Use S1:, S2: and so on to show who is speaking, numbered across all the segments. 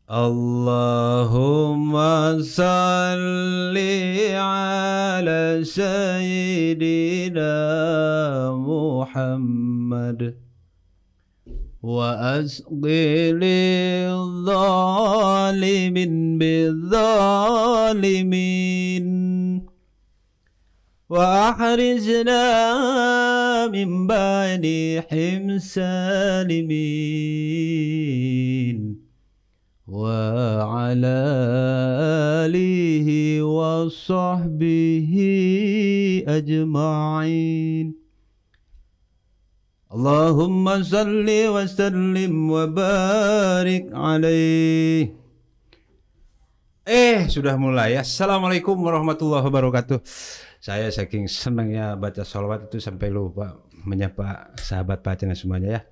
S1: Allahumma salli ala Sayyidina Muhammad wa asqilil zalimin bizzalimin wa ahrizna min banihim salimin wa ala alihi wa sahbihi ajma'in. Allahumma salli wa sallim wa barik alaih. Sudah mulai. Assalamualaikum warahmatullahi wabarakatuh. Saya saking senangnya baca sholawat itu sampai lupa menyapa sahabat Pak Channel semuanya ya.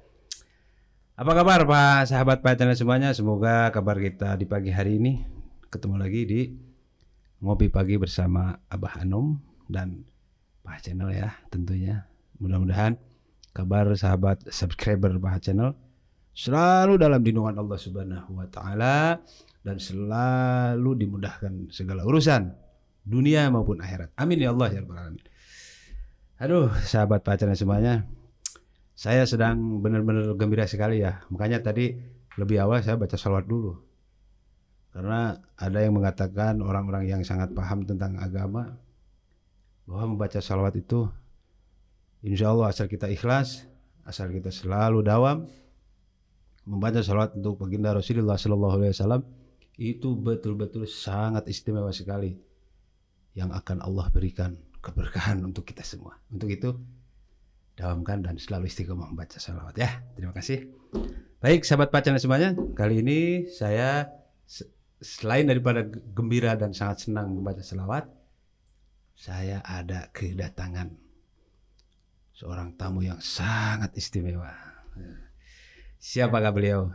S1: Apa kabar Pak sahabat Pak Channel semuanya? Semoga kabar kita di pagi hari ini ketemu lagi di Ngopi Pagi bersama Abah Anom dan Pak Channel ya tentunya. Mudah-mudahan kabar sahabat subscriber Pak Channel selalu dalam lindungan Allah Subhanahu wa taala dan selalu dimudahkan segala urusan dunia maupun akhirat. Amin ya Allah ya rabbal alamin. Aduh, sahabat Pak Channel semuanya, saya sedang benar-benar gembira sekali ya. Makanya tadi lebih awal saya baca sholawat dulu. Karena ada yang mengatakan orang-orang yang sangat paham tentang agama bahwa membaca sholawat itu insya Allah asal kita ikhlas, asal kita selalu dawam membaca sholawat untuk baginda Rasulullah SAW itu betul-betul sangat istimewa sekali yang akan Allah berikan keberkahan untuk kita semua. Untuk itu dawamkan dan selalu istiqomah membaca sholawat ya. Terima kasih. Baik sahabat Pak Channel semuanya, kali ini saya selain daripada gembira dan sangat senang membaca sholawat, saya ada kedatangan seorang tamu yang sangat istimewa. Siapakah beliau?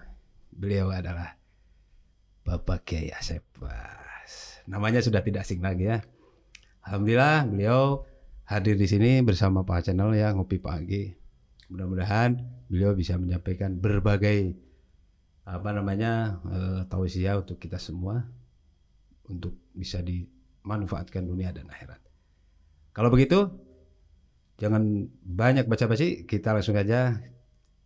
S1: Beliau adalah Bapak Kiai Asep. Namanya sudah tidak asing lagi ya. Alhamdulillah beliau hadir di sini bersama Pak Channel ya Ngopi Pagi. Mudah-mudahan beliau bisa menyampaikan berbagai tausiah untuk kita semua untuk bisa dimanfaatkan dunia dan akhirat. Kalau begitu jangan banyak basa-basi, kita langsung aja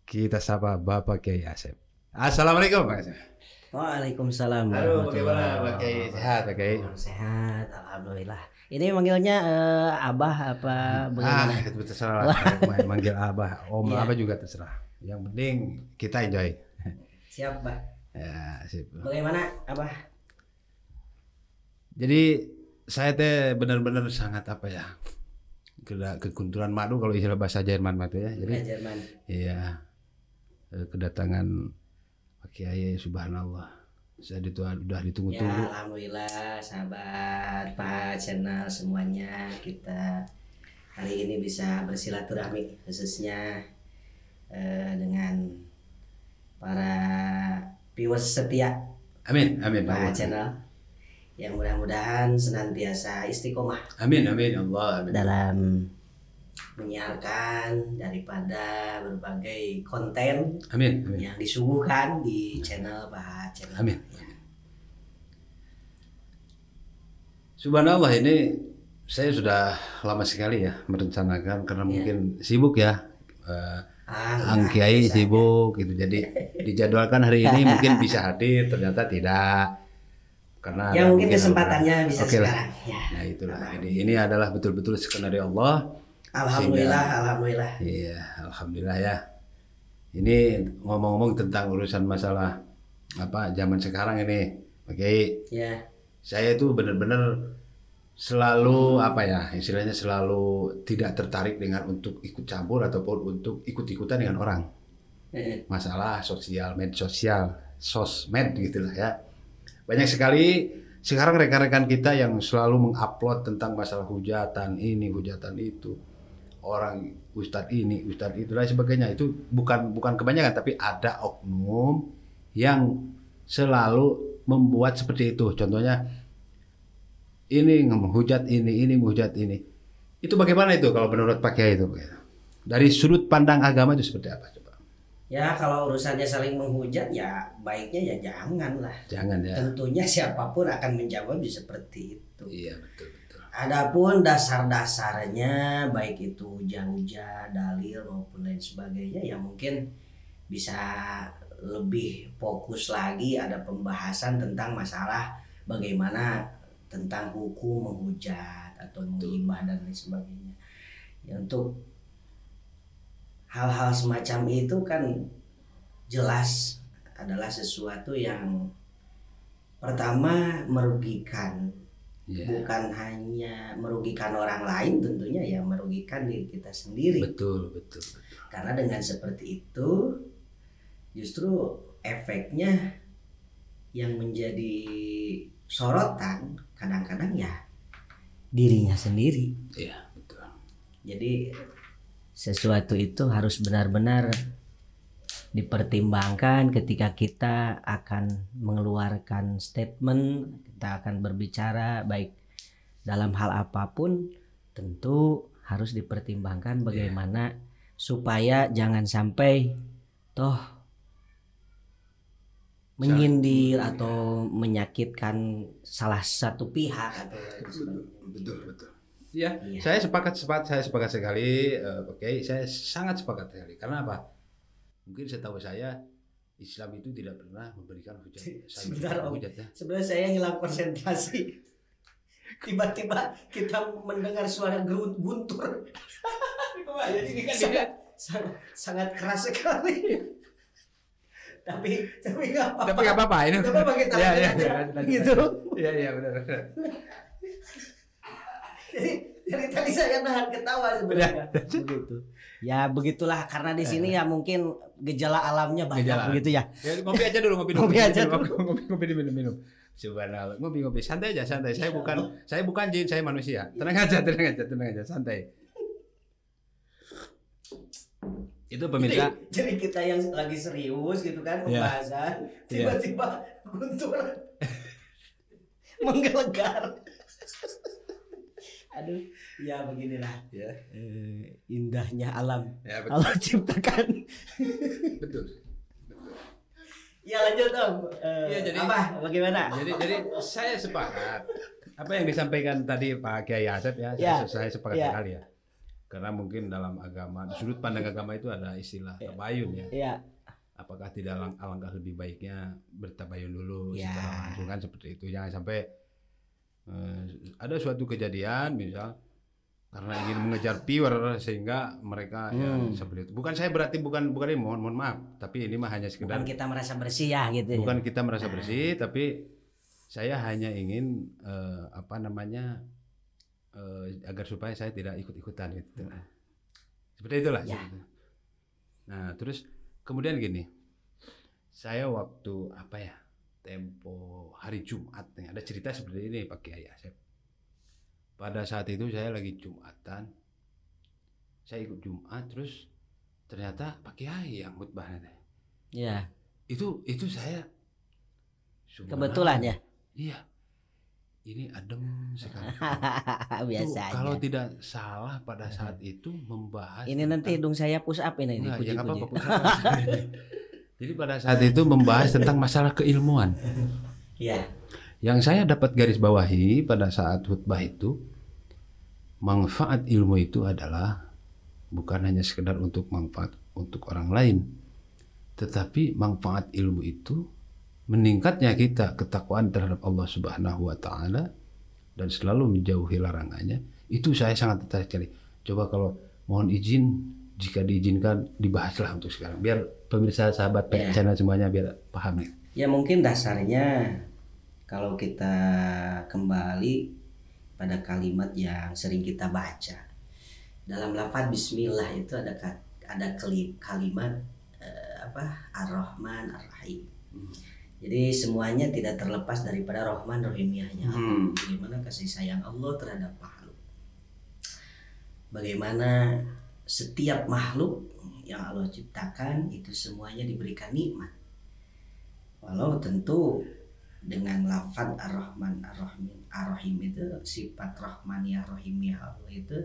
S1: kita sapa Bapak Kiai Asep. Assalamualaikum Pak Asep.
S2: Waalaikumsalam.
S1: Halo, bagaimana Pak Kiai? Sehat Pak Kiai?
S2: Sehat, alhamdulillah. Ini manggilnya Abah apa bagaimana?
S1: Itu terserah lah. Manggil Abah, Om
S2: Iya.
S1: Abah juga terserah. Yang penting kita enjoy.
S2: Siap, Pak.
S1: Ya, sip.
S2: Bagaimana, Abah?
S1: Jadi saya teh benar-benar sangat apa ya? Kekuntulan madu kalau istilah bahasa Jerman mah ya. Jadi
S2: Jerman.
S1: iya. Kedatangan Pak Kiai subhanallah. Saya udah ditunggu-tunggu.
S2: Ya, alhamdulillah sahabat Pak Channel semuanya, kita hari ini bisa bersilaturahmi khususnya dengan para viewers setia
S1: Amin, amin.
S2: Pak Channel yang mudah-mudahan senantiasa istiqomah
S1: Amin, amin Allah. Amin.
S2: dalam menyiarkan daripada berbagai konten
S1: Amin, amin.
S2: yang disuguhkan di channel Pak Channel.
S1: Amin. Subhanallah, ini saya sudah lama sekali ya merencanakan karena mungkin sibuk ya. Ang Kiai sibuk gitu. Jadi dijadwalkan hari ini mungkin bisa hadir, ternyata tidak. Karena
S2: Ya mungkin kesempatannya bisa
S1: Oke lah.
S2: sekarang. Ya.
S1: Nah itulah. Ini adalah betul-betul skenario Allah.
S2: Alhamdulillah, alhamdulillah.
S1: Iya, alhamdulillah ya. Ini ngomong-ngomong tentang urusan masalah apa zaman sekarang ini, Pak Kiai.
S2: Ya.
S1: Saya itu benar-benar selalu apa ya, istilahnya selalu tidak tertarik dengan untuk ikut campur ataupun untuk ikut-ikutan dengan orang. Masalah sosmed gitulah ya. Banyak sekali sekarang rekan-rekan kita yang selalu mengupload tentang masalah hujatan ini, hujatan itu. Orang ustadz ini, ustadz itu dan sebagainya. Itu bukan kebanyakan, tapi ada oknum yang selalu membuat seperti itu. Contohnya ini menghujat ini menghujat ini. Itu bagaimana itu kalau menurut Pak Kiai itu? Dari sudut pandang agama itu seperti apa coba?
S2: Ya kalau urusannya saling menghujat ya baiknya ya jangan lah.
S1: Jangan ya.
S2: Tentunya siapapun akan menjawab seperti itu.
S1: Iya betul.
S2: Adapun dasar-dasarnya baik itu hujah-hujah, dalil maupun lain sebagainya ya mungkin bisa lebih fokus lagi ada pembahasan tentang masalah bagaimana tentang hukum menghujat atau menghibah dan lain sebagainya. Ya untuk hal-hal semacam itu kan jelas adalah sesuatu yang pertama merugikan, bukan hanya merugikan orang lain, tentunya ya merugikan diri kita sendiri.
S1: Betul.
S2: Karena dengan seperti itu justru efeknya yang menjadi sorotan kadang-kadang ya dirinya sendiri.
S1: Iya betul.
S2: Jadi sesuatu itu harus benar-benar dipertimbangkan ketika kita akan mengeluarkan statement, kita akan berbicara baik dalam hal apapun, tentu harus dipertimbangkan bagaimana supaya jangan sampai toh menyindir atau menyakitkan salah satu pihak atau
S1: betul. Ya, saya sepakat sekali. Saya sangat sepakat sekali. Karena apa? Mungkin setahu saya Islam itu tidak pernah memberikan hujat.
S2: Sebenarnya saya ngilang konsentrasi. Tiba-tiba kita mendengar suara guntur. sangat keras sekali. Tapi nggak apa-apa.
S1: Tapi nggak apa-apa ini.
S2: Tapi apa kita gitu?
S1: Iya benar.
S2: Jadi tadi saya nahan ketawa sebenarnya. Begitu. Ya begitulah karena di sini ya mungkin gejala alamnya banyak begitu ya.
S1: Ngopi aja dulu, ngopi minum. Subhanallah. Ngopi santai aja. Saya bukan jin, saya manusia. Tenang aja, santai. Itu pemirsa.
S2: Jadi kita yang lagi serius gitu kan pembahasan, tiba-tiba guntur menggelegar. Aduh, ya beginilah. Ya. Indahnya alam. Ya, Allah ciptakan.
S1: Betul.
S2: Ya lanjut Om.
S1: Jadi,
S2: apa? Bagaimana?
S1: Jadi saya sepakat. Apa yang disampaikan tadi Pak Kiai Asep saya sepakat sekali ya. Karena mungkin dalam agama, di sudut pandang agama itu ada istilah tabayun ya. Iya. Apakah tidak alangkah lebih baiknya bertabayun dulu secara langsung kan seperti itu. Jangan sampai ada suatu kejadian misal karena ingin mengejar viewer sehingga mereka ya seperti itu. Bukan saya berarti bukan ini mohon maaf, tapi ini mah hanya sekedar
S2: bukan kita merasa bersih ya gitu.
S1: Bukan kita merasa bersih, tapi saya hanya ingin agar supaya saya tidak ikut-ikutan gitu. Seperti itulah. Ya. Nah, terus kemudian gini. Saya waktu tempo hari Jumat nih, ada cerita seperti ini Pak Kiai Asep. Pada saat itu saya lagi Jumatan, saya ikut Jumat, terus ternyata Pak Kiai yang khutbahnya.
S2: Iya.
S1: Itu saya
S2: kebetulan ya.
S1: Iya. Ini adem sekali.
S2: Biasa aja.
S1: Kalau tidak salah pada saat itu membahas.
S2: Ini nanti hidung saya push up ini.
S1: Enggak, ya apa push up. Jadi pada saat itu membahas tentang masalah keilmuan.
S2: Iya.
S1: Yang saya dapat garis bawahi pada saat khutbah itu, manfaat ilmu itu adalah bukan hanya sekedar untuk manfaat untuk orang lain, tetapi manfaat ilmu itu meningkatnya kita ketakwaan terhadap Allah Subhanahu wa taala dan selalu menjauhi larangannya. Itu saya sangat tertarik sekali. Coba kalau mohon izin, jika diizinkan dibahaslah untuk sekarang biar pemirsa sahabat channel semuanya biar paham nih.
S2: Ya mungkin dasarnya kalau kita kembali pada kalimat yang sering kita baca dalam lafaz bismillah itu ada kalimat Ar-Rahman Ar-Rahim. Jadi semuanya tidak terlepas daripada Rahman Rahimiyahnya. Bagaimana kasih sayang Allah terhadap makhluk. Bagaimana setiap makhluk yang Allah ciptakan itu semuanya diberikan nikmat. Walau tentu dengan lafaz Ar-Rahman Ar-Rahim itu sifat Rahmaniyah Rahimiyah Allah itu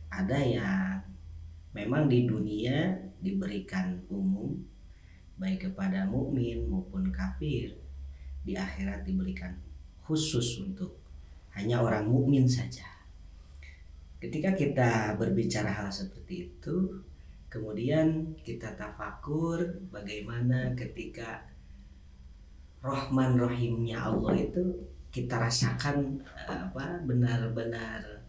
S2: ada yang memang di dunia diberikan umum, baik kepada mukmin maupun kafir di akhirat diberikan khusus untuk hanya orang mukmin saja. Ketika kita berbicara hal seperti itu, kemudian kita tafakur bagaimana ketika Rahman Rahimnya Allah itu kita rasakan benar-benar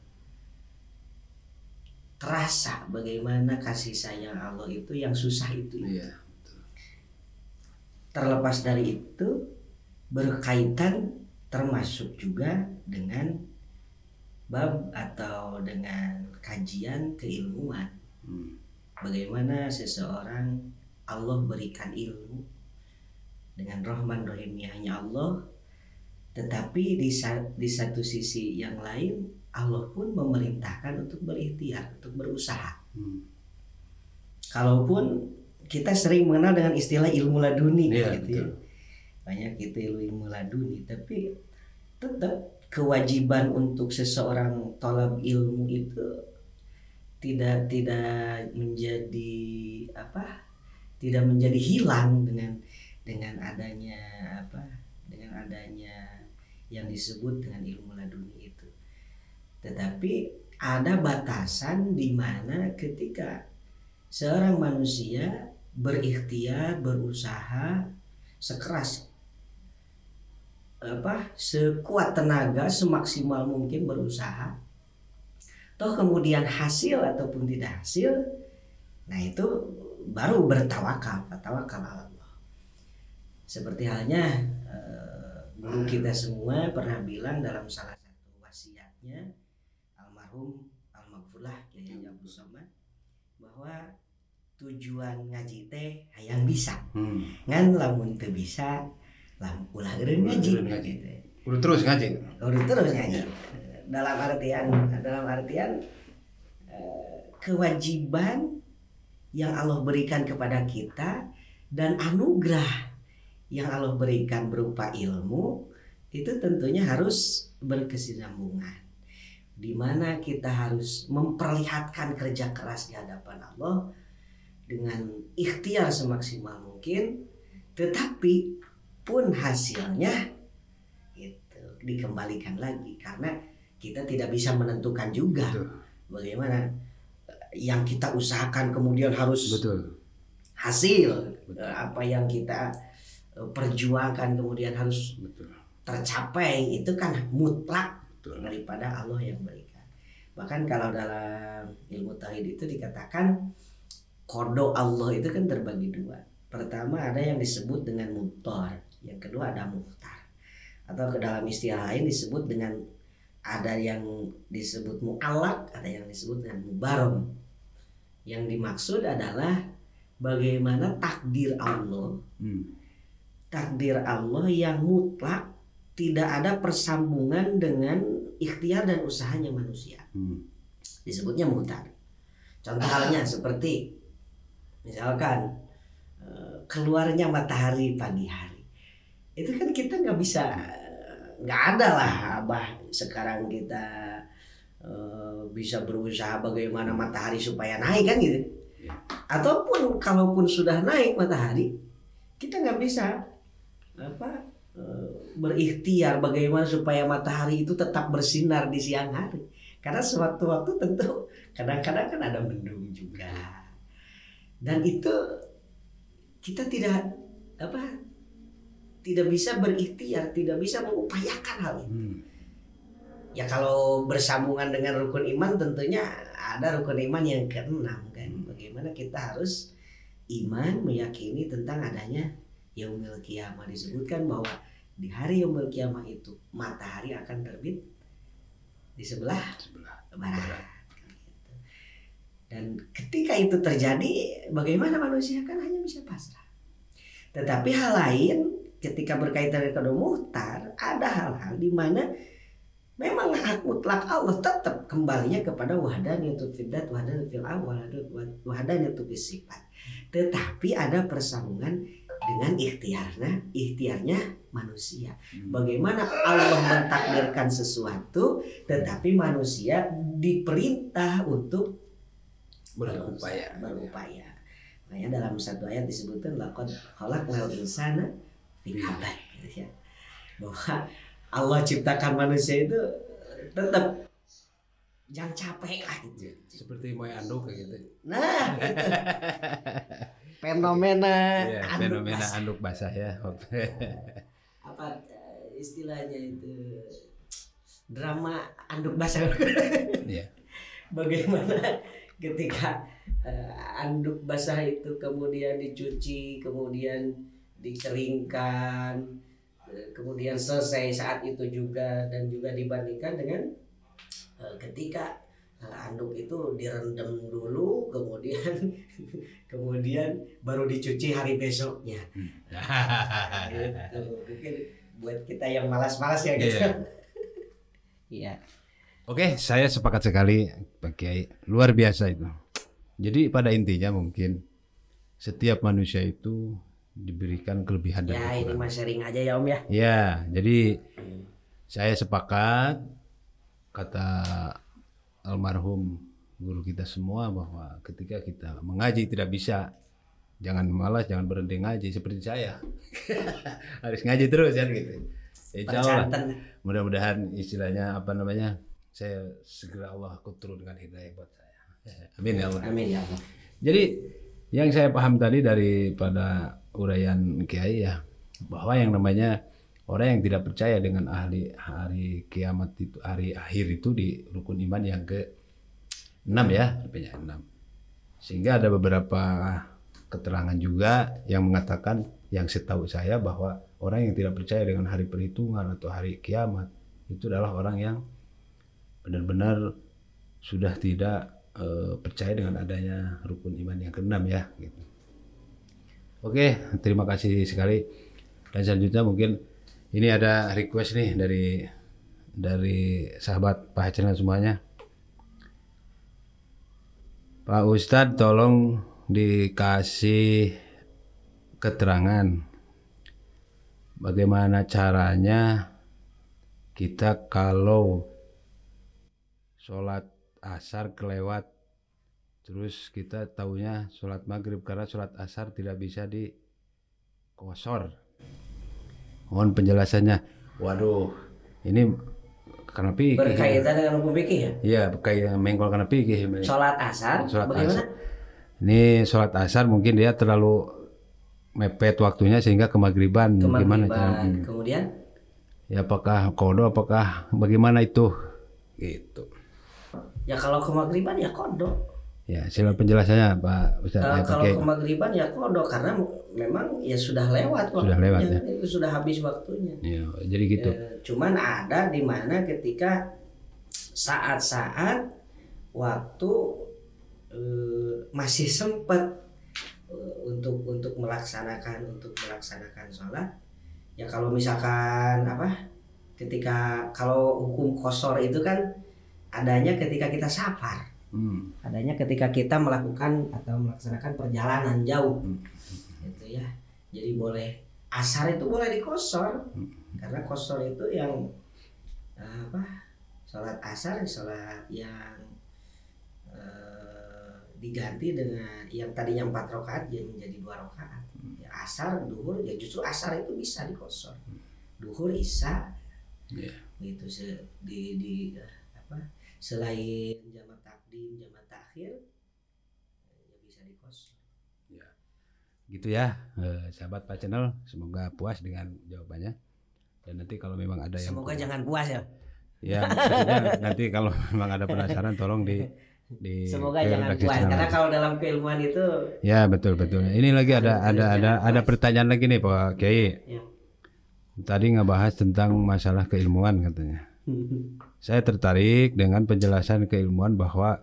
S2: terasa bagaimana kasih sayang Allah itu yang susah itu.
S1: Iya.
S2: Terlepas dari itu berkaitan termasuk juga dengan bab atau dengan kajian keilmuan. Bagaimana seseorang Allah berikan ilmu dengan Rahman Rahimnya hanya Allah, tetapi di satu sisi yang lain Allah pun memerintahkan untuk berikhtiar, untuk berusaha. Kalaupun kita sering mengenal dengan istilah ilmu laduni, gitu ya. Banyak itu ilmu laduni, tapi tetap kewajiban untuk seseorang thalab ilmu itu tidak menjadi tidak menjadi hilang dengan adanya yang disebut dengan ilmu laduni itu. Tetapi ada batasan di mana ketika seorang manusia berikhtiar, berusaha sekeras sekuat tenaga, semaksimal mungkin berusaha, toh kemudian hasil ataupun tidak hasil, nah itu baru bertawakal ala Allah. Seperti halnya guru kita semua pernah bilang dalam salah satu wasiatnya almarhum al-maghfurlah Kyai Abdul Somad, bahwa tujuan ngaji teh hayang bisa, ngan lamun teu bisa ulah eureun ngaji.
S1: Udah terus ngaji.
S2: Dalam artian kewajiban yang Allah berikan kepada kita dan anugerah yang Allah berikan berupa ilmu itu tentunya harus berkesinambungan, di mana kita harus memperlihatkan kerja keras di hadapan Allah dengan ikhtiar semaksimal mungkin, tetapi pun hasilnya itu dikembalikan lagi, karena kita tidak bisa menentukan juga bagaimana yang kita usahakan kemudian harus hasil. Apa yang kita perjuangkan kemudian harus tercapai, itu kan mutlak daripada Allah yang berikan. Bahkan kalau dalam ilmu tauhid itu dikatakan qada Allah itu kan terbagi dua. Pertama ada yang disebut dengan mutar, yang kedua ada muhtar, atau ke dalam istilah lain disebut dengan ada yang disebut mu'allaq, ada yang disebut dengan mubarom. Yang dimaksud adalah bagaimana takdir Allah, takdir Allah yang mutlak, tidak ada persambungan dengan ikhtiar dan usahanya manusia. Disebutnya muhtar. Contoh halnya seperti misalkan keluarnya matahari pagi hari, itu kan kita nggak ada lah abah sekarang kita bisa berusaha bagaimana matahari supaya naik kan gitu. Ataupun kalaupun sudah naik matahari, kita nggak bisa berikhtiar bagaimana supaya matahari itu tetap bersinar di siang hari, karena sewaktu-waktu tentu kadang-kadang kan ada mendung juga, dan itu kita tidak bisa berikhtiar, tidak bisa mengupayakan hal itu. Ya kalau bersambungan dengan rukun iman tentunya ada rukun iman yang ke-6 kan. Bagaimana kita harus iman, meyakini tentang adanya yaumil qiyamah. Disebutkan bahwa di hari yaumil qiyamah itu matahari akan terbit di sebelah barat. Dan ketika itu terjadi, bagaimana manusia kan hanya bisa pasrah. Tetapi hal lain ketika berkaitan dengan muhtar, ada hal-hal di mana memang hak mutlak Allah tetap kembalinya kepada wahdaniyatul dzat, wahdaniyatul awal, wahdaniyatul sifat. Tetapi ada persambungan dengan ikhtiarnya manusia. Bagaimana Allah mentakdirkan sesuatu, tetapi manusia diperintah untuk berupaya. Makanya dalam satu ayat disebutkan laqad khalaqnal insana fi kabad, gitu ya. Bahwa Allah ciptakan manusia itu tetap jangan capek lah gitu.
S1: Seperti Moy Anduk kayak gitu.
S2: Nah, itu. Fenomena
S1: Fenomena anduk basah ya.
S2: Apa istilahnya itu? Drama anduk basah.
S1: Iya.
S2: Bagaimana ketika anduk basah itu kemudian dicuci, kemudian dikeringkan, kemudian selesai saat itu juga, dan juga dibandingkan dengan ketika anduk itu direndam dulu, kemudian baru dicuci hari besoknya. Gitu. Mungkin buat kita yang malas-malas ya gitu. Iya.
S1: Oke, saya sepakat sekali Pak Kiai. Luar biasa itu. Jadi pada intinya mungkin setiap manusia itu diberikan kelebihan dan
S2: kekurangan. Ya, ini mas sharing aja ya Om ya.
S1: Ya, jadi saya sepakat kata almarhum guru kita semua bahwa ketika kita mengaji tidak bisa, jangan malas, jangan berhenti ngaji seperti saya. Harus ngaji terus kan gitu. Insya Allah, mudah-mudahan istilahnya apa namanya, saya segera Allah aku turun dengan hidayah buat saya. Amin ya Allah.
S2: Amin ya Allah.
S1: Jadi yang saya paham tadi daripada uraian Kiai ya, bahwa yang namanya orang yang tidak percaya dengan hari kiamat itu, hari akhir itu di rukun iman yang ke-6 ya, rupanya 6. Sehingga ada beberapa keterangan juga yang mengatakan, yang setahu saya bahwa orang yang tidak percaya dengan hari perhitungan atau hari kiamat itu adalah orang yang benar-benar sudah tidak percaya dengan adanya rukun iman yang ke-6 ya gitu. Oke, terima kasih sekali. Dan selanjutnya mungkin ini ada request nih dari sahabat Pak Channel semuanya. Pak Ustadz tolong dikasih keterangan bagaimana caranya kita kalau sholat asar kelewat, terus kita taunya sholat maghrib karena sholat asar tidak bisa dikosor. Mohon penjelasannya. Waduh, ini karena pikir.
S2: Berkaitan dengan hukum fikih ya?
S1: Iya, berkaitan mengkol karena pikir.
S2: Sholat asar, bagaimana?
S1: Ini sholat asar mungkin dia terlalu mepet waktunya sehingga kemagriban. Gimana caranya?
S2: Kemudian?
S1: Ya apakah kodo, apakah bagaimana itu? Gitu.
S2: Ya kalau kemagriban ya kodo.
S1: Ya sila penjelasannya Pak Ustadz.
S2: Kalau kemagriban ya kodo karena memang ya sudah lewat waktunya.
S1: Sudah lewat ya.
S2: Itu sudah habis waktunya.
S1: Ya, jadi gitu.
S2: Cuman ada di mana ketika saat-saat waktu masih sempat untuk melaksanakan sholat. Ya kalau misalkan ketika kalau hukum qashar itu kan adanya ketika kita safar. Adanya ketika kita melakukan atau melaksanakan perjalanan jauh. Gitu ya. Jadi boleh asar itu boleh diqashar. Karena qashar itu yang salat asar, salat yang diganti dengan yang tadinya 4 rakaat jadi menjadi 2 rakaat. Ya, asar, duhur, ya justru asar itu bisa diqashar. Duhur, isya. Gitu selain jamak takdim, jamak takhir ya bisa diqashar.
S1: Ya. Gitu ya, sahabat Pak Channel, semoga puas dengan jawabannya. Dan nanti kalau memang ada yang
S2: semoga jangan puas ya.
S1: Ya, nanti kalau memang ada penasaran tolong di
S2: semoga jangan puas karena kalau dalam keilmuan itu
S1: ya betul. Ini lagi ada pertanyaan lagi nih Pak Kiai. Ya. Tadi ngebahas tentang masalah keilmuan katanya. Saya tertarik dengan penjelasan keilmuan bahwa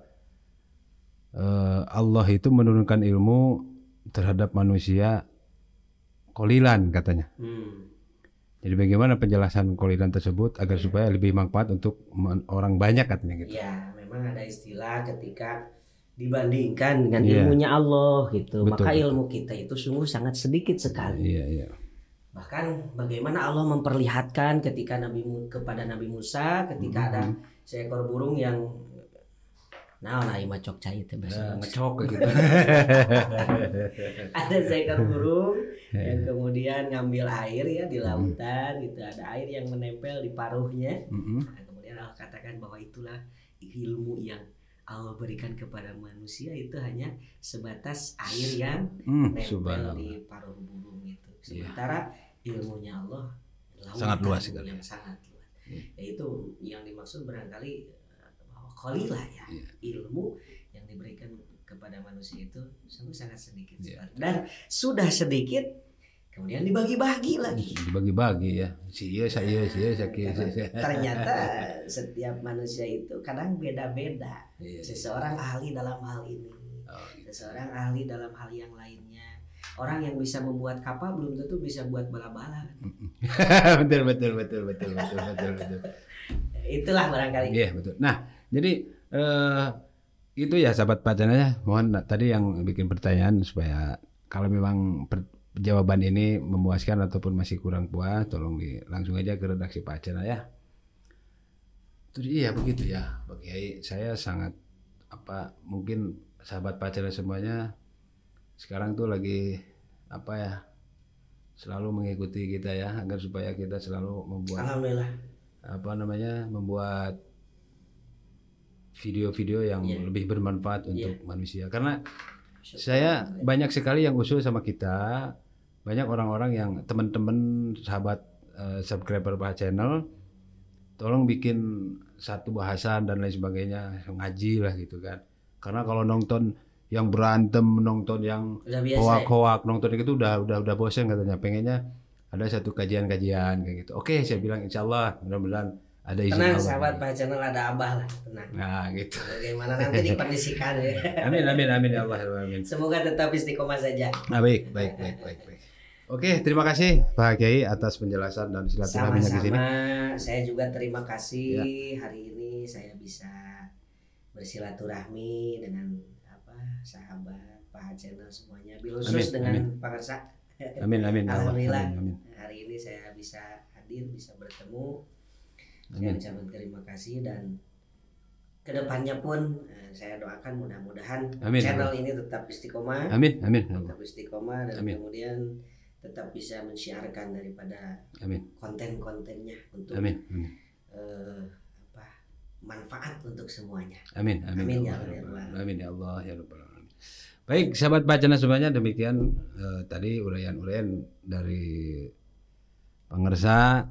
S1: Allah itu menurunkan ilmu terhadap manusia qolilan katanya. Jadi bagaimana penjelasan qolilan tersebut agar supaya lebih manfaat untuk orang banyak katanya gitu.
S2: Ya, memang ada istilah ketika dibandingkan dengan ilmunya Allah gitu. Betul, maka ilmu kita itu sungguh sangat sedikit sekali.
S1: Iya.
S2: Bahkan bagaimana Allah memperlihatkan ketika kepada Nabi Musa ketika ada seekor burung yang Nah, ima cok cai teh bahasa.
S1: Ngecok gitu.
S2: Ada seekor burung yang kemudian ngambil air ya di lautan gitu, ada air yang menempel di paruhnya. Nah, kemudian Allah katakan bahwa itulah ilmu yang Allah berikan kepada manusia, itu hanya sebatas air yang nempel di paruh burung itu. Sementara ilmunya Allah
S1: sangat luas sekali.
S2: Yang sangat luas. Yaitu yang dimaksud barangkali bahwa qalilah ya, ilmu yang diberikan kepada manusia itu sangat sedikit sekali. Dan sudah sedikit kemudian dibagi-bagi lagi.
S1: Dibagi-bagi ya. Saya.
S2: Ternyata setiap manusia itu kadang beda-beda. Seseorang ahli dalam hal ini, seseorang ahli dalam hal yang lainnya. Orang yang bisa membuat kapal belum tentu bisa buat bala-bala.
S1: betul.
S2: Itulah barangkali.
S1: Iya betul. Nah, jadi itu ya sahabat Pacana, mohon tadi yang bikin pertanyaan supaya kalau memang jawaban ini memuaskan ataupun masih kurang puas, tolong langsung aja ke redaksi Pacana ya. Itu iya begitu ya, Pak Kiai. Saya sangat mungkin sahabat Pacana semuanya sekarang tuh lagi selalu mengikuti kita ya, agar supaya kita selalu membuat membuat video-video yang lebih bermanfaat untuk manusia. Karena saya banyak sekali yang usul sama kita, banyak orang-orang yang teman-teman sahabat subscriber Pak Channel, tolong bikin satu bahasan dan lain sebagainya, ngaji lah gitu kan. Karena kalau nonton yang berantem, nonton yang hoak-hoak, nonton itu udah bosan katanya. Pengennya ada satu kajian-kajian kayak gitu. Oke, saya bilang insyaallah mudah-mudahan ada izin Allah.
S2: Tenang sahabat Pak Channel, ada Abah lah, tenang.
S1: Nah gitu.
S2: Bagaimana nanti dikondisikan ya.
S1: Amin ya Allah. Amin.
S2: Semoga tetap istiqomah saja.
S1: Nah, baik. Oke, terima kasih Pak Kiai atas penjelasan dan silaturahminya di sini.
S2: Sama-sama, saya juga terima kasih hari ini saya bisa bersilaturahmi dengan sahabat Pak Channel semuanya, khusus dengan Pak Kersa.
S1: Amin.
S2: Alhamdulillah hari ini saya bisa hadir, bisa bertemu. Saya ucapkan terima kasih, dan kedepannya pun saya doakan mudah-mudahan channel ini tetap istiqomah. Amin. Tetap istiqomah dan kemudian tetap bisa mensiarkan daripada konten-kontennya untuk manfaat untuk semuanya. Amin ya Allah ya Rabbal alamin.
S1: Baik sahabat Pacana semuanya, demikian tadi uraian-uraian dari Pangersa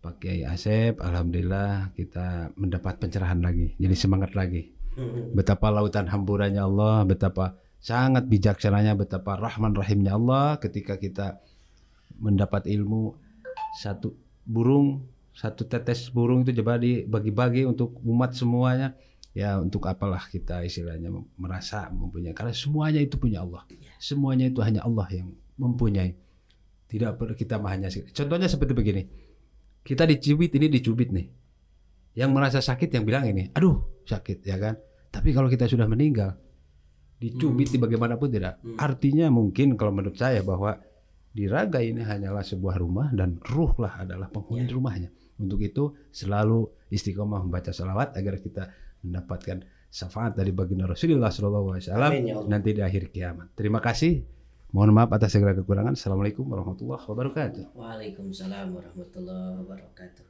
S1: Pak Kiai Asep. Alhamdulillah kita mendapat pencerahan lagi, jadi semangat lagi. Betapa lautan hamburannya Allah, betapa sangat bijaksananya, betapa rahman rahimnya Allah ketika kita mendapat ilmu. Satu tetes burung itu coba dibagi-bagi untuk umat semuanya. Ya untuk apalah kita istilahnya merasa mempunyai, karena semuanya itu punya Allah. Semuanya itu hanya Allah yang mempunyai. Tidak perlu kita hanya. Contohnya seperti begini. Kita dicubit nih. Yang merasa sakit yang bilang ini, aduh sakit ya kan. Tapi kalau kita sudah meninggal, dicubit bagaimanapun tidak. Artinya mungkin kalau menurut saya bahwa di raga ini hanyalah sebuah rumah dan ruhlah adalah penghuni rumahnya. Untuk itu selalu istiqomah membaca salawat agar kita mendapatkan syafaat dari baginda Rasulullah SAW nanti di akhir kiamat. Terima kasih. Mohon maaf atas segala kekurangan. Assalamualaikum warahmatullahi wabarakatuh.
S2: Waalaikumsalam warahmatullahi wabarakatuh.